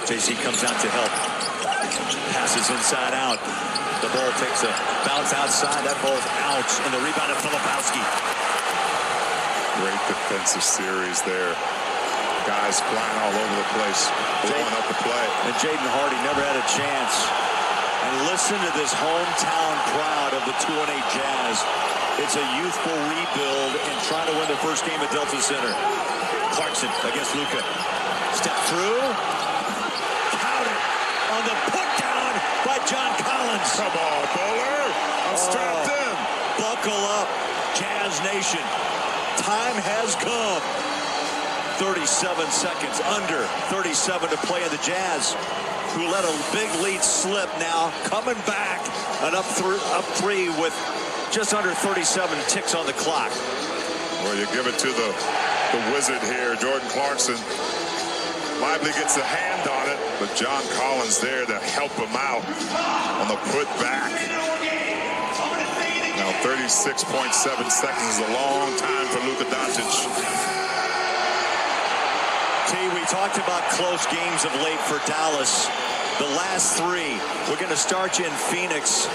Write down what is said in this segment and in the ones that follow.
JC comes out to help. Passes inside out. The ball takes a bounce outside. That ball's out. And the rebound of Filipowski. Great defensive series there. Guys flying all over the place, blowing up the play. And Jaden Hardy never had a chance. And listen to this hometown crowd of the 2-8 Jazz. It's a youthful rebuild and trying to win their first game at Delta Center. Clarkson against Luka. Step through. Count it on the put down by John Collins. Come on, Bowler. I'm strapped in. Buckle up, Jazz Nation. Time has come. 37 seconds, under 37 to play in the Jazz, who let a big lead slip now, coming back and up three with just under 37 ticks on the clock. Well, you give it to the wizard here, Jordan Clarkson. Lively gets a hand on it, but John Collins there to help him out on the put back. Now 36.7 seconds is a long time for Luka Doncic. We talked about close games of late for Dallas. The last three. We're going to start you in Phoenix.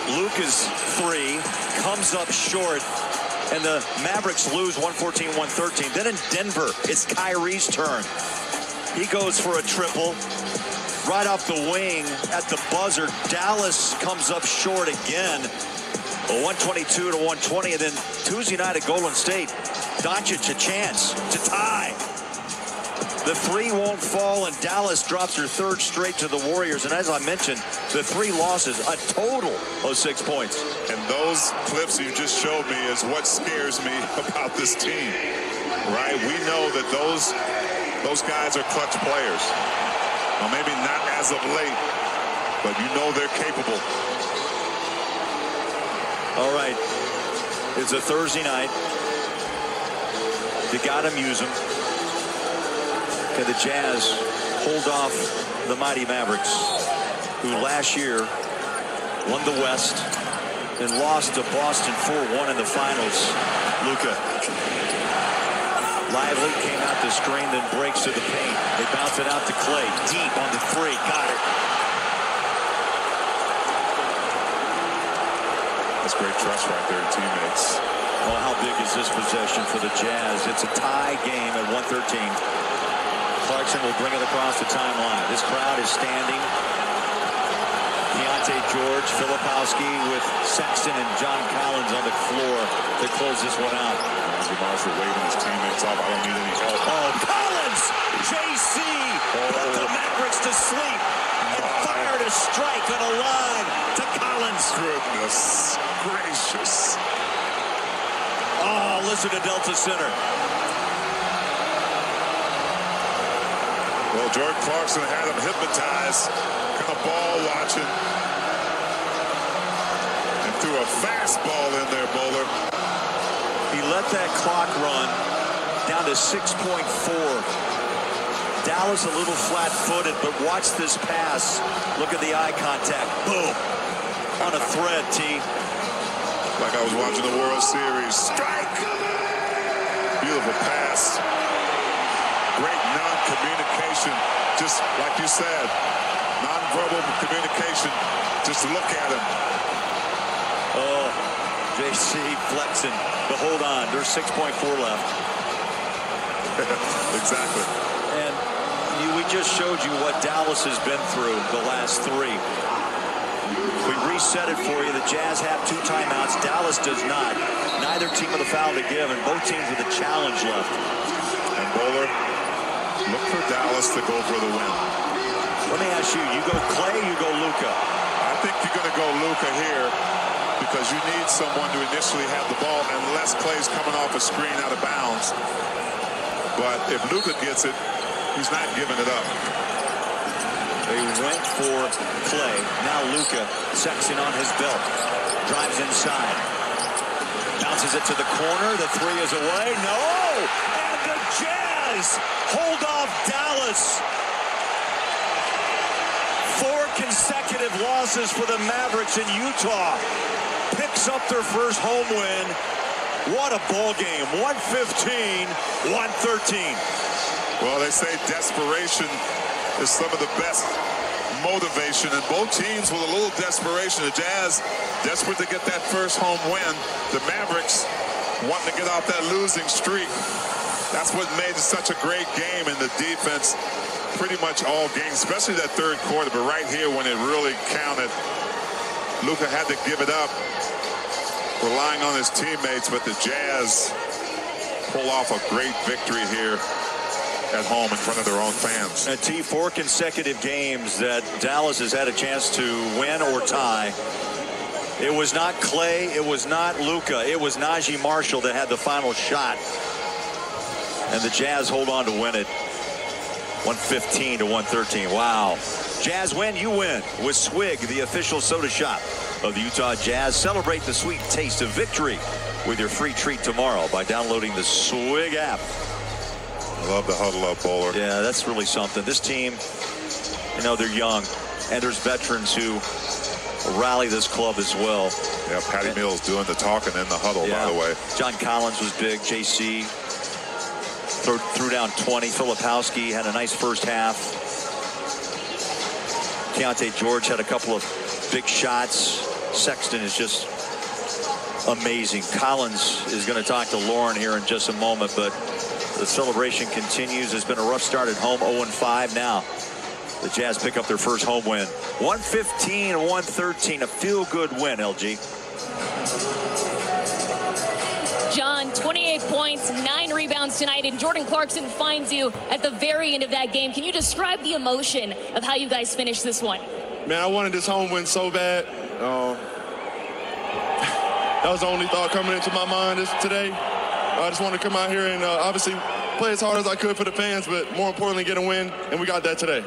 Luka's three comes up short, and the Mavericks lose 114-113. Then in Denver, it's Kyrie's turn. He goes for a triple. Right off the wing at the buzzer, Dallas comes up short again. 122-120, and then Tuesday night at Golden State, Doncic a chance to tie. The three won't fall, and Dallas drops their third straight to the Warriors. And as I mentioned, the three losses, a total of 6 points. And those clips you just showed me is what scares me about this team, right? We know that those guys are clutch players. Well, maybe not as of late, but you know they're capable. All right, it's a Thursday night. You got to use them. Can the Jazz hold off the mighty Mavericks, who last year won the West and lost to Boston 4-1 in the finals? Luka. Lively came out the screen, then breaks to the paint. They bounce it out to Clay. Deep on the three. Got it. That's great trust right there, teammates. Well, how big is this possession for the Jazz? It's a tie game at 113. Clarkson will bring it across the timeline. This crowd is standing. Keontae George, Filipowski with Sexton and John Collins on the floor to close this one out. Marshall waving his teammates off. I don't need any help. Oh, Collins! JC put the Mavericks to sleep and fired a strike on a line to Collins. Goodness gracious. Oh, listen to Delta Center. Well, Jordan Clarkson had him hypnotized, kind of ball watching, and threw a fastball in there, Bowler. He let that clock run down to 6.4. Dallas a little flat-footed, but watch this pass. Look at the eye contact. Boom. On a thread, T. Like I was watching the World Series. Strike! Beautiful pass. Great non-communication. Just like you said, non-verbal communication. Just look at him. Oh, JC flexing. But hold on, there's 6.4 left. Exactly. And we just showed you what Dallas has been through the last three. We reset it for you. The Jazz have 2 timeouts. Dallas does not. Neither team with a foul to give, and both teams with a challenge left. And Bowler, look for Dallas to go for the win. Let me ask you, you go Clay, you go Luka? I think you're going to go Luka here because you need someone to initially have the ball unless Clay's coming off a screen out of bounds. But if Luka gets it, he's not giving it up. They went for Clay. Now Luka, Sexton on his belt. Drives inside. Bounces it to the corner. The three is away. No! And the Jazz hold off Dallas. 4 consecutive losses for the Mavericks in Utah. Picks up their first home win. What a ball game. 115-113. Well, they say desperation is some of the best motivation, and both teams with a little desperation. The Jazz desperate to get that first home win. The Mavericks wanting to get off that losing streak. That's what made it such a great game, and the defense pretty much all game, especially that third quarter. But right here when it really counted, Luka had to give it up, relying on his teammates, but the Jazz pull off a great victory here at home in front of their own fans. And 4 consecutive games that Dallas has had a chance to win or tie. It was not Clay, it was not Luka, it was Najee Marshall that had the final shot. And the Jazz hold on to win it 115 to 113. Wow. Jazz win, you win with Swig, the official soda shop of the Utah Jazz. Celebrate the sweet taste of victory with your free treat tomorrow by downloading the Swig app. I love the huddle up, Bowler. Yeah, that's really something. This team, you know, they're young, and there's veterans who rally this club as well. Yeah, Patty Mills doing the talking in the huddle, by the way. John Collins was big. JC threw down 20. Filipowski had a nice first half. Keontae George had a couple of big shots. Sexton is just amazing. Collins is going to talk to Lauren here in just a moment, but the celebration continues. It's been a rough start at home, 0-5 now. The Jazz pick up their first home win. 115-113, a feel-good win, LG. John, 28 points, 9 rebounds tonight, and Jordan Clarkson finds you at the very end of that game. Can you describe the emotion of how you guys finished this one? Man, I wanted this home win so bad. That was the only thought coming into my mind today. I just wanted to come out here and obviously play as hard as I could for the fans, but more importantly, get a win, and we got that today.